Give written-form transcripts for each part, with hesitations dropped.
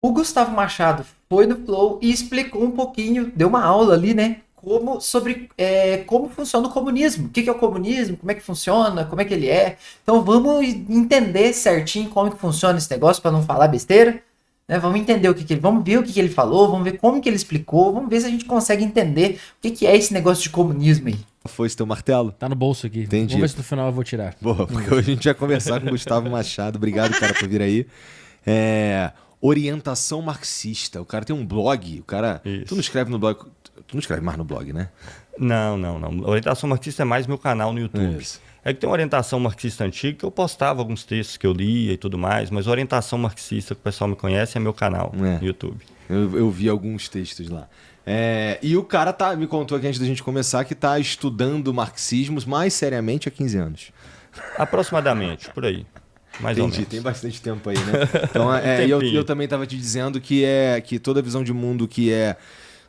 O Gustavo Machado foi no Flow e explicou um pouquinho, deu uma aula ali, né? Sobre como funciona o comunismo, o que é o comunismo, como é que funciona, como é que ele é. Então vamos entender certinho como que funciona esse negócio para não falar besteira, né? Vamos entender vamos ver o que ele falou, vamos ver como que ele explicou, vamos ver se a gente consegue entender o que é esse negócio de comunismo aí. Foi esse teu martelo? Tá no bolso aqui. Vamos Entendi. ver se no final eu vou tirar. Boa, porque hoje a gente vai conversar com o Gustavo Machado. Obrigado, cara, por vir aí. É, orientação marxista. O cara tem um blog. O cara. Tu não Isso. escreve no blog. Tu não escreve mais no blog, né? Não, não, não. A orientação marxista é mais meu canal no YouTube. Isso. É que tem uma orientação marxista antiga que eu postava alguns textos que eu lia e tudo mais, mas a orientação marxista que o pessoal me conhece é meu canal no YouTube. Eu vi alguns textos lá. E o cara me contou aqui antes da gente começar que tá estudando marxismos mais seriamente há 15 anos. Aproximadamente, por aí. Mais ou Entendi, menos. tem bastante tempo aí, né? Então, e Tempinho. eu também estava te dizendo que toda visão de mundo que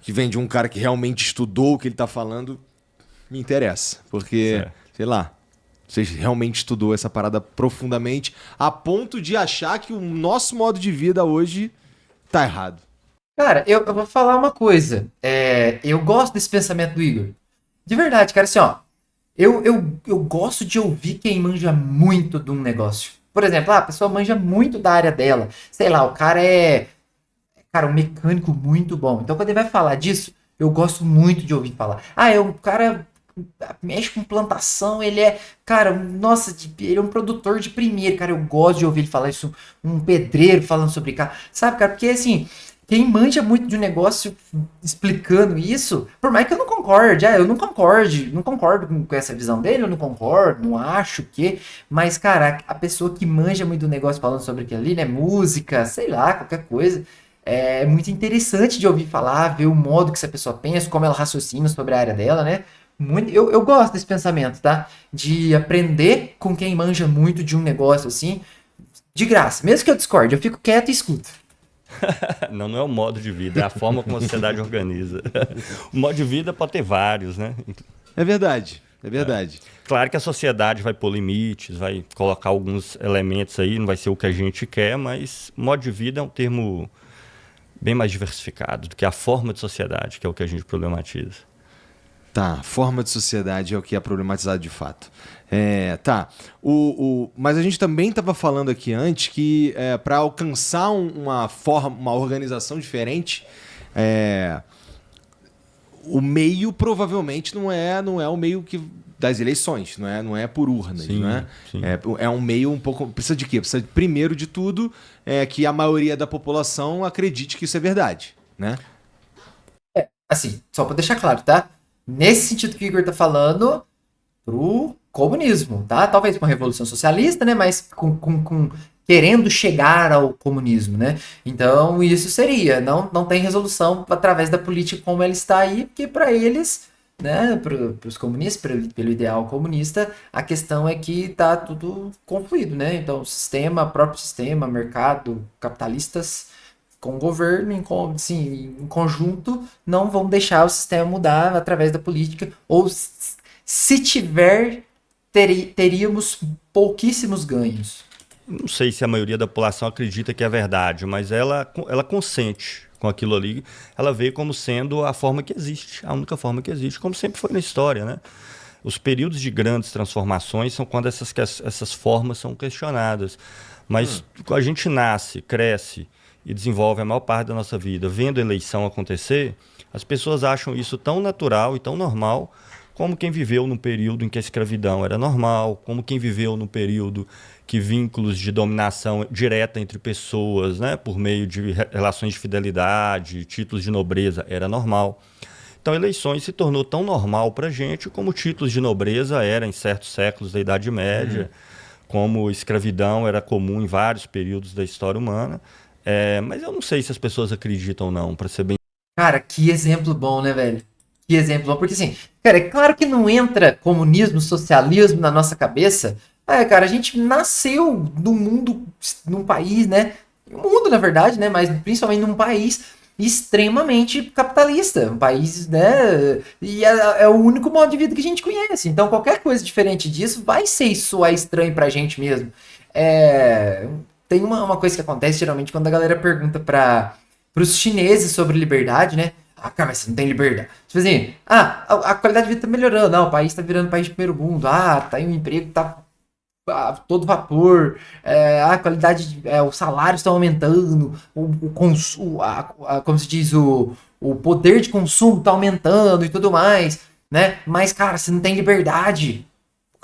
vem de um cara que realmente estudou o que ele tá falando me interessa. Porque, Certo. sei lá, você realmente estudou essa parada profundamente a ponto de achar que o nosso modo de vida hoje tá errado. Cara, eu vou falar uma coisa. Eu gosto desse pensamento do Igor. De verdade, cara, assim, ó. Eu gosto de ouvir quem manja muito de um negócio. Por exemplo, a pessoa manja muito da área dela. Sei lá, o cara cara, um mecânico muito bom. Então, quando ele vai falar disso, eu gosto muito de ouvir falar. O cara mexe com plantação, ele cara, nossa, ele é um produtor de primeiro, cara, eu gosto de ouvir ele falar isso, um pedreiro falando sobre carro, sabe, cara, porque assim, quem manja muito de um negócio explicando isso, por mais que eu não concorde, eu não concordo com essa visão dele, eu não concordo, não acho que, mas, cara, a pessoa que manja muito do negócio falando sobre aquilo ali, né, música, sei lá, qualquer coisa, é muito interessante de ouvir falar, ver o modo que essa pessoa pensa, como ela raciocina sobre a área dela, né? Eu gosto desse pensamento, tá? De aprender com quem manja muito de um negócio assim, de graça. Mesmo que eu discorde, eu fico quieto e escuto. Não, não é o modo de vida, é a forma como a sociedade organiza. O modo de vida pode ter vários, né? É verdade, é verdade. Claro que a sociedade vai pôr limites, vai colocar alguns elementos aí, não vai ser o que a gente quer, mas modo de vida é um termo bem mais diversificado do que a forma de sociedade, que é o que a gente problematiza. Tá, forma de sociedade é o que é problematizado de fato. Tá. Mas a gente também estava falando aqui antes que para alcançar uma organização diferente, o meio provavelmente não é o meio das eleições, não é por urnas, Sim, não é? sim. É um meio um pouco. Precisa de quê? Precisa, primeiro de tudo, que a maioria da população acredite que isso é verdade, né? Assim, só pra deixar claro, tá? Nesse sentido que o Igor tá falando, pro comunismo, tá? Talvez com a Revolução Socialista, né? Mas querendo chegar ao comunismo, né? Então, isso seria. Não tem resolução através da política como ela está aí, porque para eles, né? Para os comunistas, pelo ideal comunista, a questão é que tá tudo confluído, né? Então, próprio sistema, mercado, capitalistas com o governo, em conjunto, não vão deixar o sistema mudar através da política, ou se tiver, teríamos pouquíssimos ganhos. Não sei se a maioria da população acredita que é verdade, mas ela consente com aquilo ali. Ela vê como sendo a forma que existe, a única forma que existe, como sempre foi na história, né? Os períodos de grandes transformações são quando essas formas são questionadas. Mas a gente nasce, cresce e desenvolve a maior parte da nossa vida vendo a eleição acontecer, as pessoas acham isso tão natural e tão normal como quem viveu num período em que a escravidão era normal, como quem viveu num período que vínculos de dominação direta entre pessoas, né, por meio de relações de fidelidade, títulos de nobreza, era normal. Então, eleições se tornou tão normal para a gente como títulos de nobreza era em certos séculos da Idade Média, como escravidão era comum em vários períodos da história humana. Mas eu não sei se as pessoas acreditam ou não, para ser bem. Cara, que exemplo bom, né, velho? Que exemplo bom. Porque assim, cara, é claro que não entra comunismo, socialismo na nossa cabeça. Cara, a gente nasceu num mundo, num país, né? No mundo, na verdade, né? Mas principalmente num país extremamente capitalista. Um país, né? E é o único modo de vida que a gente conhece. Então, qualquer coisa diferente disso vai soar estranho pra gente mesmo. É, tem uma coisa que acontece geralmente quando a galera pergunta pros chineses sobre liberdade, né? Ah, cara, mas você não tem liberdade. Tipo assim, a qualidade de vida tá melhorando. Não, o país tá virando país de primeiro mundo. Ah, tá aí o emprego, tá a todo vapor. A qualidade, os salários estão aumentando. O consumo, como se diz, o poder de consumo tá aumentando e tudo mais, né? Mas, cara, você não tem liberdade.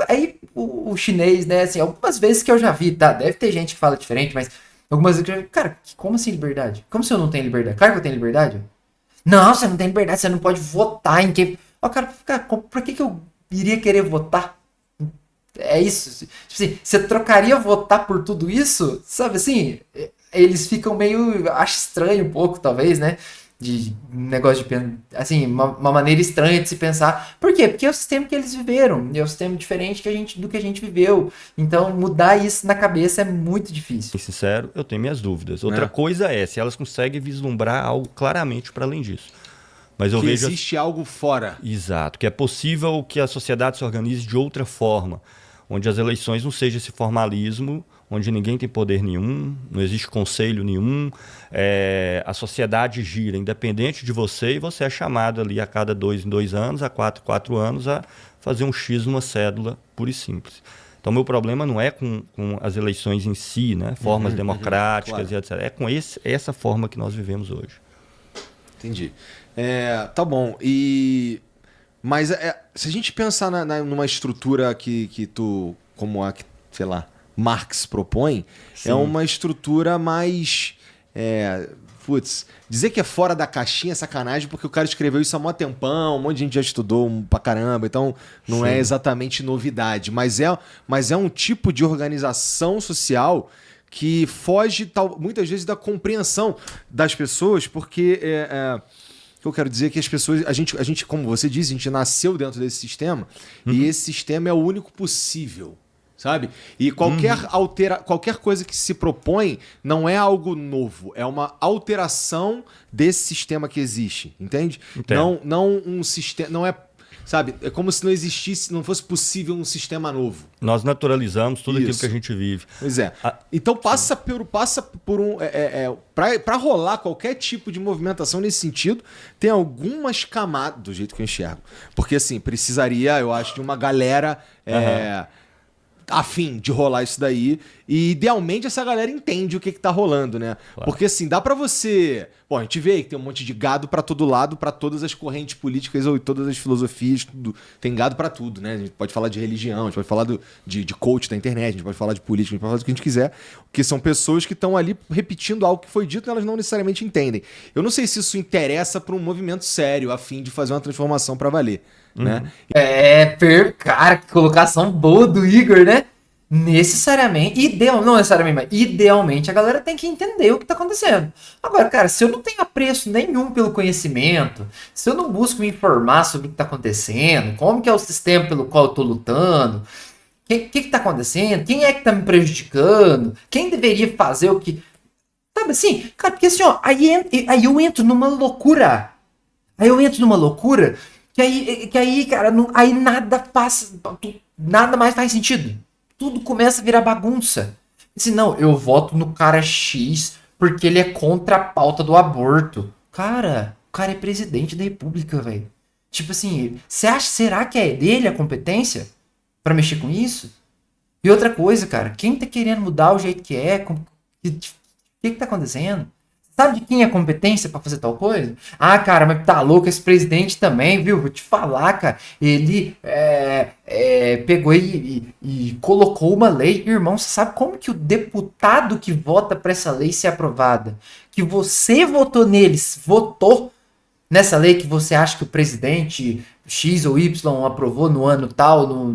Aí o chinês, né, assim, algumas vezes que eu já vi, tá? Deve ter gente que fala diferente, mas algumas vezes que eu já vi, cara, como assim liberdade? Como se eu não tenho liberdade? Claro que eu tenho liberdade. Não, você não tem liberdade, você não pode votar em quem. Ó, cara, pra que eu iria querer votar? É isso. Tipo assim, você trocaria votar por tudo isso? Sabe assim? Eles ficam meio. Acho estranho um pouco, talvez, né? De negócio de assim, uma maneira estranha de se pensar. Por quê? Porque é o sistema que eles viveram, é um sistema diferente do que a gente viveu. Então, mudar isso na cabeça é muito difícil. Sincero, eu tenho minhas dúvidas. Outra coisa é se elas conseguem vislumbrar algo claramente para além disso. Mas eu que vejo existe algo fora. Exato, que é possível que a sociedade se organize de outra forma, onde as eleições não seja esse formalismo, onde ninguém tem poder nenhum, não existe conselho nenhum, a sociedade gira independente de você e você é chamado ali a cada 2 em 2 anos, a 4 em 4 anos, a fazer um X numa cédula pura e simples. Então, meu problema não é com as eleições em si, né? Formas democráticas claro. e etc. É com essa forma que nós vivemos hoje. Entendi. Tá bom. Mas se a gente pensar numa estrutura que tu, como a que, sei lá, Marx propõe, Sim. é uma estrutura mais... dizer que é fora da caixinha é sacanagem, porque o cara escreveu isso há mó tempão, um monte de gente já estudou pra caramba, então não Sim. é exatamente novidade. Mas é um tipo de organização social que foge muitas vezes da compreensão das pessoas, porque eu quero dizer que as pessoas, a gente, como você disse, a gente nasceu dentro desse sistema e esse sistema é o único possível, sabe? E qualquer coisa que se propõe não é algo novo, é uma alteração desse sistema que existe, entende? Entendo. Não um sistema, não é, sabe? É como se não existisse, não fosse possível um sistema novo. Nós naturalizamos tudo aquilo Isso. que a gente vive. Pois é. Então passa por um. Para rolar qualquer tipo de movimentação nesse sentido, tem algumas camadas, do jeito que eu enxergo. Porque assim, precisaria, eu acho, de uma galera afim de rolar isso daí. E idealmente essa galera entende o que tá rolando, né? Claro. Porque assim, dá pra você... Bom, a gente vê aí que tem um monte de gado pra todo lado, pra todas as correntes políticas ou todas as filosofias, tudo. Tem gado pra tudo, né? A gente pode falar de religião, a gente pode falar de coach da internet, a gente pode falar de política, a gente pode falar do que a gente quiser, que são pessoas que estão ali repetindo algo que foi dito e elas não necessariamente entendem. Eu não sei se isso interessa pra um movimento sério, a fim de fazer uma transformação pra valer, né? Cara, que colocação boa do Igor, né? Necessariamente, não necessariamente, mas idealmente a galera tem que entender o que tá acontecendo. Agora, cara, se eu não tenho apreço nenhum pelo conhecimento, se eu não busco me informar sobre o que tá acontecendo, como que é o sistema pelo qual eu tô lutando, o que tá acontecendo, quem é que tá me prejudicando, quem deveria fazer o que... Sabe assim? Cara, porque assim, ó, aí eu entro numa loucura. Que aí, cara, aí nada passa, nada mais faz sentido. Tudo começa a virar bagunça. Assim, não, eu voto no cara X porque ele é contra a pauta do aborto. Cara, o cara é presidente da república, velho. Tipo assim, será que é dele a competência pra mexer com isso? E outra coisa, cara, quem tá querendo mudar o jeito que é? O que tá acontecendo? Sabe de quem é competência pra fazer tal coisa? Ah, cara, mas tá louco esse presidente também, viu? Vou te falar, cara. Ele pegou e colocou uma lei. Irmão, você sabe como que o deputado que vota pra essa lei ser aprovada, que você votou nessa lei que você acha que o presidente X ou Y aprovou no ano tal,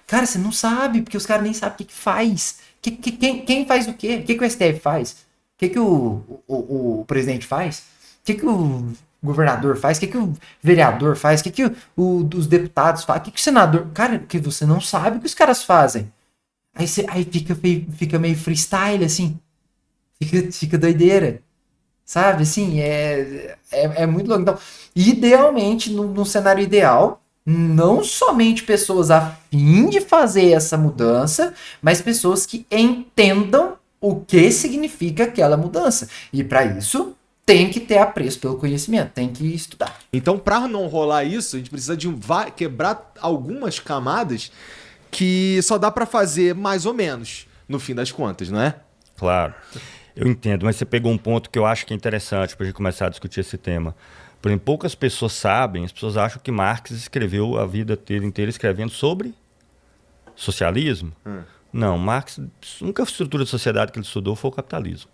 Cara, você não sabe, porque os caras nem sabem o que faz. Quem faz o quê? O que o STF faz? O que o presidente faz? O que o governador faz? O que o vereador faz? O que os deputados fazem? O que o senador... Cara, que você não sabe o que os caras fazem. Aí fica meio freestyle, assim. Fica doideira. Sabe, assim, é muito louco. Então, idealmente, no cenário ideal, não somente pessoas a fim de fazer essa mudança, mas pessoas que entendam o que significa aquela mudança. E para isso, tem que ter apreço pelo conhecimento, tem que estudar. Então, para não rolar isso, a gente precisa de quebrar algumas camadas que só dá para fazer mais ou menos, no fim das contas, não é? Claro, eu entendo, mas você pegou um ponto que eu acho que é interessante para a gente começar a discutir esse tema. Por exemplo, poucas pessoas sabem, as pessoas acham que Marx escreveu a vida dele inteira escrevendo sobre socialismo. Não, Marx, a única estrutura de sociedade que ele estudou foi o capitalismo.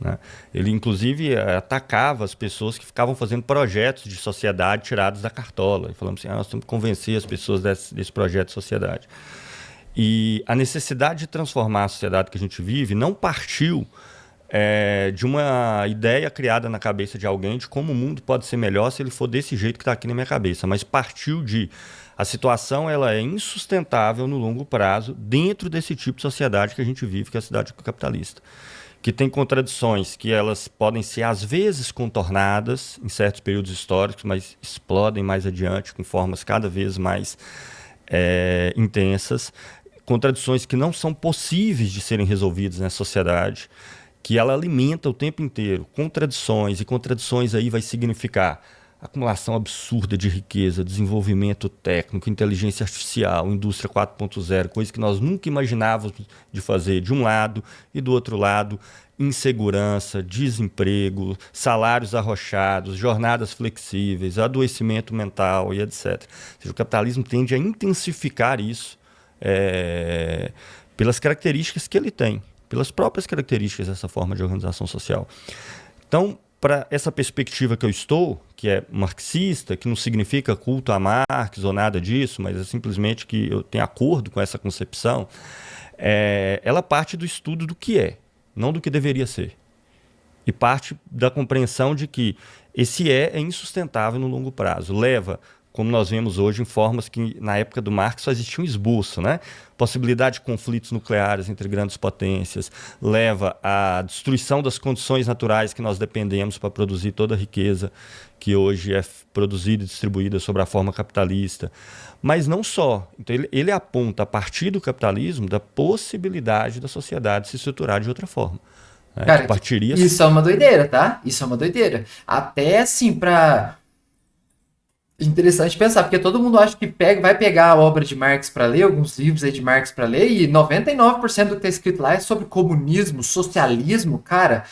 Né? Ele, inclusive, atacava as pessoas que ficavam fazendo projetos de sociedade tirados da cartola. E falando assim, nós temos que convencer as pessoas desse projeto de sociedade. E a necessidade de transformar a sociedade que a gente vive não partiu de uma ideia criada na cabeça de alguém de como o mundo pode ser melhor se ele for desse jeito que está aqui na minha cabeça, mas partiu de a situação ela é insustentável no longo prazo dentro desse tipo de sociedade que a gente vive, que é a sociedade capitalista, que tem contradições que elas podem ser às vezes contornadas em certos períodos históricos, mas explodem mais adiante com formas cada vez mais intensas, contradições que não são possíveis de serem resolvidas na sociedade, que ela alimenta o tempo inteiro contradições, e contradições aí vai significar acumulação absurda de riqueza, desenvolvimento técnico, inteligência artificial, indústria 4.0, coisa que nós nunca imaginávamos de fazer de um lado, e do outro lado insegurança, desemprego, salários arrochados, jornadas flexíveis, adoecimento mental e etc. Ou seja, o capitalismo tende a intensificar isso pelas características que ele tem, pelas próprias características dessa forma de organização social. Então, para essa perspectiva que eu estou, que é marxista, que não significa culto a Marx ou nada disso, mas é simplesmente que eu tenho acordo com essa concepção, ela parte do estudo do que é, não do que deveria ser. E parte da compreensão de que esse é insustentável no longo prazo. Leva, como nós vemos hoje, em formas que na época do Marx só existia um esboço, né? Possibilidade de conflitos nucleares entre grandes potências, leva à destruição das condições naturais que nós dependemos para produzir toda a riqueza que hoje é produzida e distribuída sobre a forma capitalista. Mas não só. Então ele aponta, a partir do capitalismo, da possibilidade da sociedade se estruturar de outra forma. Cara, isso é uma doideira, tá? Isso é uma doideira. Até assim, pra... Interessante pensar, porque todo mundo acha que vai pegar a obra de Marx para ler, alguns livros aí de Marx para ler, e 99% do que está escrito lá é sobre comunismo, socialismo, cara.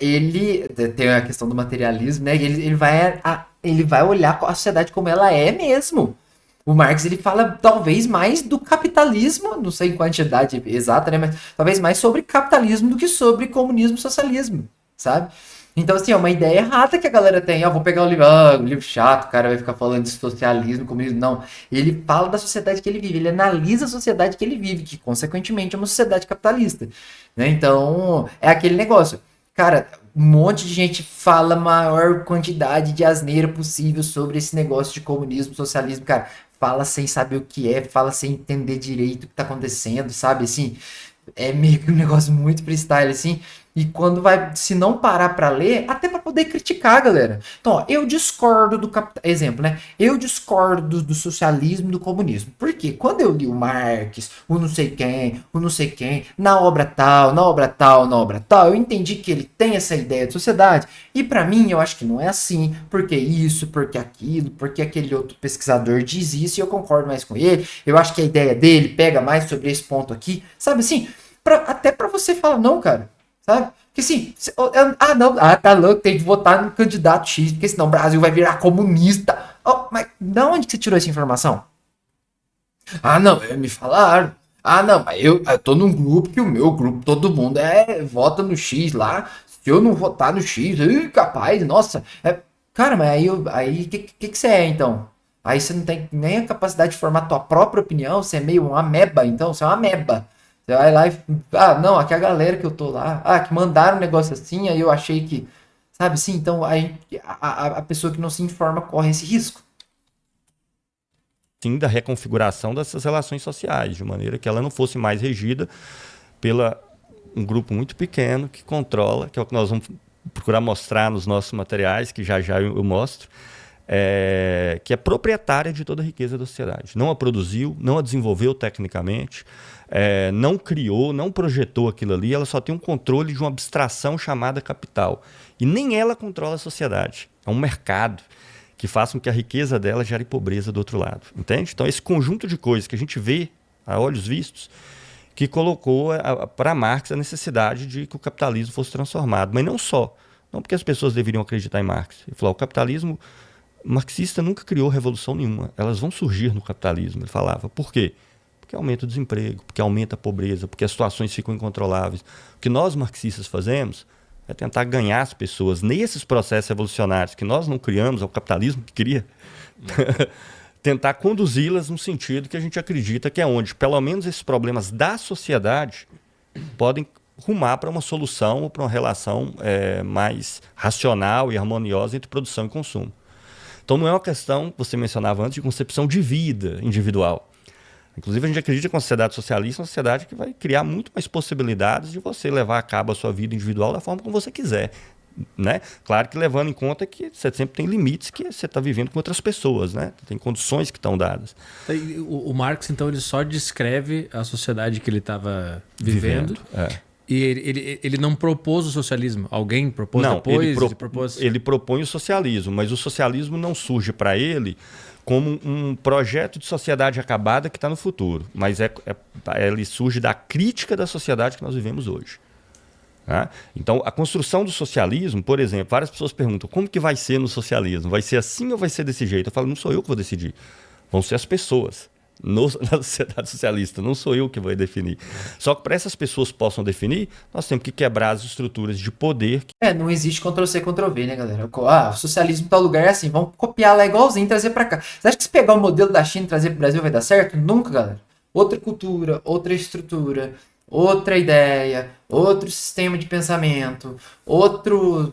Ele tem a questão do materialismo, né? Ele vai olhar a sociedade como ela é mesmo. O Marx, ele fala talvez mais do capitalismo, não sei em quantidade exata, né? Mas talvez mais sobre capitalismo do que sobre comunismo e socialismo, sabe? Então, assim, é uma ideia errada que a galera tem. Vou pegar o livro, o livro chato, o cara vai ficar falando de socialismo, comunismo. Não, ele fala da sociedade que ele vive, ele analisa a sociedade que ele vive, que, consequentemente, é uma sociedade capitalista. Né? Então, é aquele negócio. Cara, um monte de gente fala a maior quantidade de asneira possível sobre esse negócio de comunismo, socialismo, cara. Fala sem saber o que é, fala sem entender direito o que tá acontecendo, sabe? Assim, é meio que um negócio muito freestyle, assim. E quando se não parar pra ler, até pra poder criticar, galera. Então, ó, eu discordo do exemplo, né? Eu discordo do socialismo e do comunismo. Por quê? Quando eu li o Marx, o não sei quem, na obra tal, eu entendi que ele tem essa ideia de sociedade. E pra mim, eu acho que não é assim. Porque isso, porque aquilo, porque aquele outro pesquisador diz isso e eu concordo mais com ele. Eu acho que a ideia dele pega mais sobre esse ponto aqui. Sabe assim? Até pra você falar, não, cara. Sabe? Porque assim, tá louco, tem que votar no candidato X, porque senão o Brasil vai virar comunista. Mas da onde que você tirou essa informação? Não, me falaram. Não, mas eu tô num grupo que o meu grupo, todo mundo vota no X lá. Se eu não votar no X, capaz, nossa. Cara, mas aí que você é então? Aí você não tem nem a capacidade de formar tua própria opinião, você é meio uma ameba, então, você é uma ameba. Você vai lá e... não, aqui é a galera que eu tô lá. Que mandaram um negócio assim, aí eu achei que... Sabe assim? Então, a pessoa que não se informa corre esse risco. Sim, da reconfiguração dessas relações sociais, de maneira que ela não fosse mais regida pela um grupo muito pequeno que controla, que é o que nós vamos procurar mostrar nos nossos materiais, que já eu mostro, que é proprietária de toda a riqueza da sociedade. Não a produziu, não a desenvolveu tecnicamente, não criou, não projetou aquilo ali, ela só tem um controle de uma abstração chamada capital. E nem ela controla a sociedade. É um mercado que faz com que a riqueza dela gere pobreza do outro lado. Entende? Então, esse conjunto de coisas que a gente vê a olhos vistos, que colocou para Marx a necessidade de que o capitalismo fosse transformado. Mas não só. Não porque as pessoas deveriam acreditar em Marx. Ele falou, o capitalismo marxista nunca criou revolução nenhuma. Elas vão surgir no capitalismo. Ele falava. Por quê? Porque aumenta o desemprego, porque aumenta a pobreza, porque as situações ficam incontroláveis. O que nós marxistas fazemos é tentar ganhar as pessoas nesses processos revolucionários que nós não criamos, é o capitalismo que cria, tentar conduzi-las no sentido que a gente acredita que é onde, pelo menos, esses problemas da sociedade podem rumar para uma solução ou para uma relação mais racional e harmoniosa entre produção e consumo. Então não é uma questão, você mencionava antes, de concepção de vida individual. Inclusive a gente acredita que uma sociedade socialista é uma sociedade que vai criar muito mais possibilidades de você levar a cabo a sua vida individual da forma como você quiser. Né? Claro que levando em conta que você sempre tem limites que você está vivendo com outras pessoas, né? Tem condições que estão dadas. O Marx, então, ele só descreve a sociedade que ele estava vivendo. E ele não propôs o socialismo? Alguém propôs depois? Ele propõe o socialismo, mas o socialismo não surge para ele como um projeto de sociedade acabada que está no futuro, mas ele surge da crítica da sociedade que nós vivemos hoje. Tá? Então, a construção do socialismo, por exemplo, várias pessoas perguntam como que vai ser no socialismo? Vai ser assim ou vai ser desse jeito? Eu falo, não sou eu que vou decidir, vão ser as pessoas. Na sociedade socialista, não sou eu que vou definir. Só que para essas pessoas possam definir, nós temos que quebrar as estruturas de poder. Não existe Ctrl-C, Ctrl-V, né, galera? O socialismo em tal lugar é assim, vamos copiar lá igualzinho e trazer pra cá. Você acha que se pegar o modelo da China e trazer pro Brasil vai dar certo? Nunca, galera. Outra cultura, outra estrutura, outra ideia, outro sistema de pensamento, outro...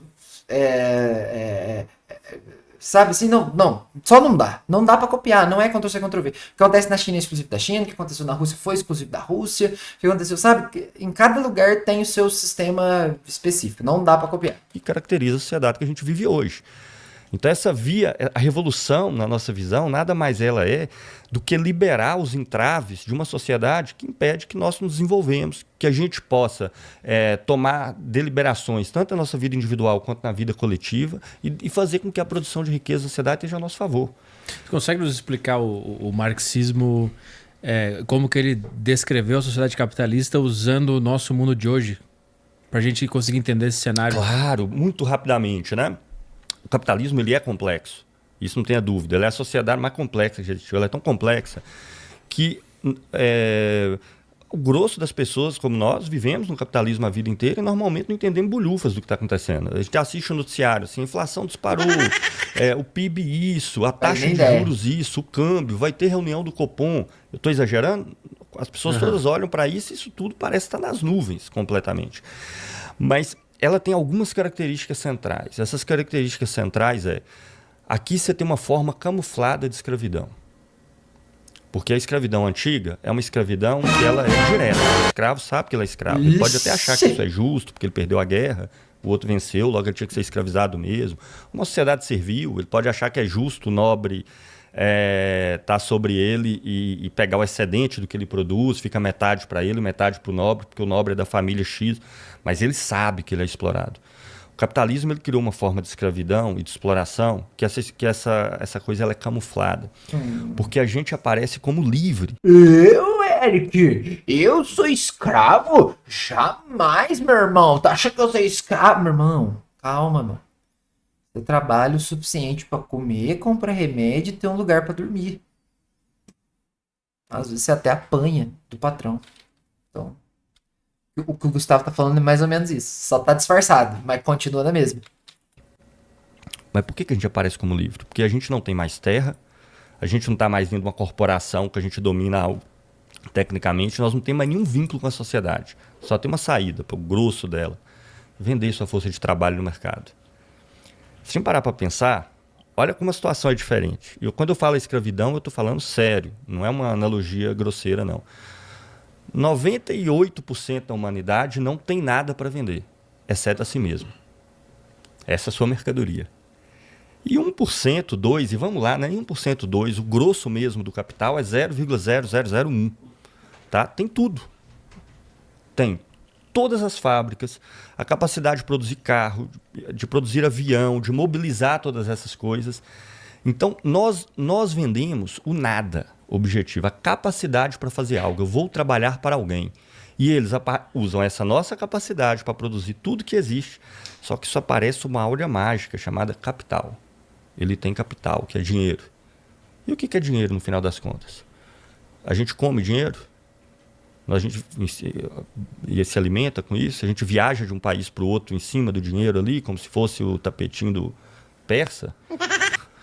sabe assim, só não dá. Não dá pra copiar, não é Ctrl-C, Ctrl-V. O que acontece na China é exclusivo da China, o que aconteceu na Rússia foi exclusivo da Rússia, o que aconteceu, sabe? Em cada lugar tem o seu sistema específico, não dá pra copiar. E caracteriza a sociedade que a gente vive hoje. Então essa a revolução, na nossa visão, nada mais ela é do que liberar os entraves de uma sociedade que impede que nós nos desenvolvemos, que a gente possa tomar deliberações, tanto na nossa vida individual quanto na vida coletiva, e fazer com que a produção de riqueza da sociedade esteja a nosso favor. Você consegue nos explicar o marxismo, como que ele descreveu a sociedade capitalista usando o nosso mundo de hoje, para a gente conseguir entender esse cenário? Claro, muito rapidamente, né? O capitalismo ele é complexo, isso não tenha dúvida. Ele é a sociedade mais complexa que já existiu. Ela é tão complexa que o grosso das pessoas, como nós, vivemos no capitalismo a vida inteira e normalmente não entendemos bolhufas do que está acontecendo. A gente assiste o noticiário, assim, a inflação disparou, o PIB isso, a taxa de juros isso, o câmbio, vai ter reunião do Copom. Eu estou exagerando? As pessoas todas olham para isso e isso tudo parece estar nas nuvens completamente. Mas ela tem algumas características centrais. Essas características centrais aqui você tem uma forma camuflada de escravidão. Porque a escravidão antiga é uma escravidão que ela é direta. O escravo sabe que ele é escravo. Ele pode até achar que isso é justo, porque ele perdeu a guerra, o outro venceu, logo ele tinha que ser escravizado mesmo. Uma sociedade servil, ele pode achar que é justo o nobre tá sobre ele e pegar o excedente do que ele produz, fica metade para ele, metade para o nobre, porque o nobre é da família X, mas ele sabe que ele é explorado. O capitalismo ele criou uma forma de escravidão e de exploração que essa coisa ela é camuflada, porque a gente aparece como livre. Eric, eu sou escravo? Jamais, meu irmão. Tá achando que eu sou escravo, meu irmão? Calma, mano. Você trabalha o suficiente pra comer, comprar remédio e ter um lugar pra dormir. Às vezes você até apanha do patrão. Então, o que o Gustavo tá falando é mais ou menos isso. Só tá disfarçado, mas continua na mesma. Mas por que a gente aparece como livre? Porque a gente não tem mais terra, a gente não tá mais dentro de uma corporação que a gente domina algo tecnicamente, nós não temos mais nenhum vínculo com a sociedade. Só tem uma saída, o grosso dela. Vender sua força de trabalho no mercado. Se a gente parar para pensar, olha como a situação é diferente. Quando eu falo escravidão, eu estou falando sério. Não é uma analogia grosseira, não. 98% da humanidade não tem nada para vender, exceto a si mesmo. Essa é a sua mercadoria. E 1%, 2%, e vamos lá, né? 1%, 2%, o grosso mesmo do capital é 0,0001. Tá? Tem tudo. Tem todas as fábricas, a capacidade de produzir carro, de produzir avião, de mobilizar todas essas coisas. Então, nós vendemos o nada objetivo, a capacidade para fazer algo. Eu vou trabalhar para alguém. E eles usam essa nossa capacidade para produzir tudo que existe, só que isso aparece uma áurea mágica chamada capital. Ele tem capital, que é dinheiro. E o que é dinheiro no final das contas? A gente come dinheiro? A gente se alimenta com isso? A gente viaja de um país para o outro em cima do dinheiro ali, como se fosse o tapetinho do persa?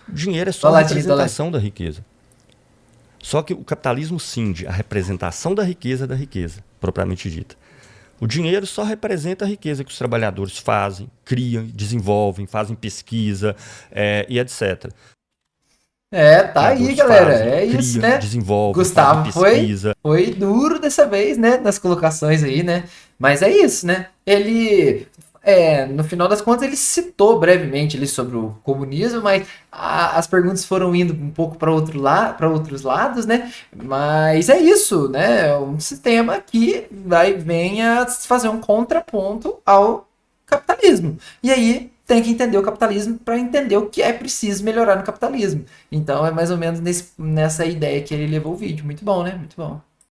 O dinheiro é só a representação da riqueza. Só que o capitalismo cinde a representação da riqueza, propriamente dita. O dinheiro só representa a riqueza que os trabalhadores fazem, criam, desenvolvem, fazem pesquisa e etc. Tá aí, galera. Isso, né? Gustavo foi duro dessa vez, né? Nas colocações aí, né? Mas é isso, né? Ele, no final das contas, ele citou brevemente ali sobre o comunismo, mas as perguntas foram indo um pouco para outros lados, né? Mas é isso, né? Um sistema que vem a fazer um contraponto ao capitalismo. E aí tem que entender o capitalismo para entender o que é preciso melhorar no capitalismo. Então é mais ou menos nessa ideia que ele levou o vídeo. Muito bom, né? Muito bom.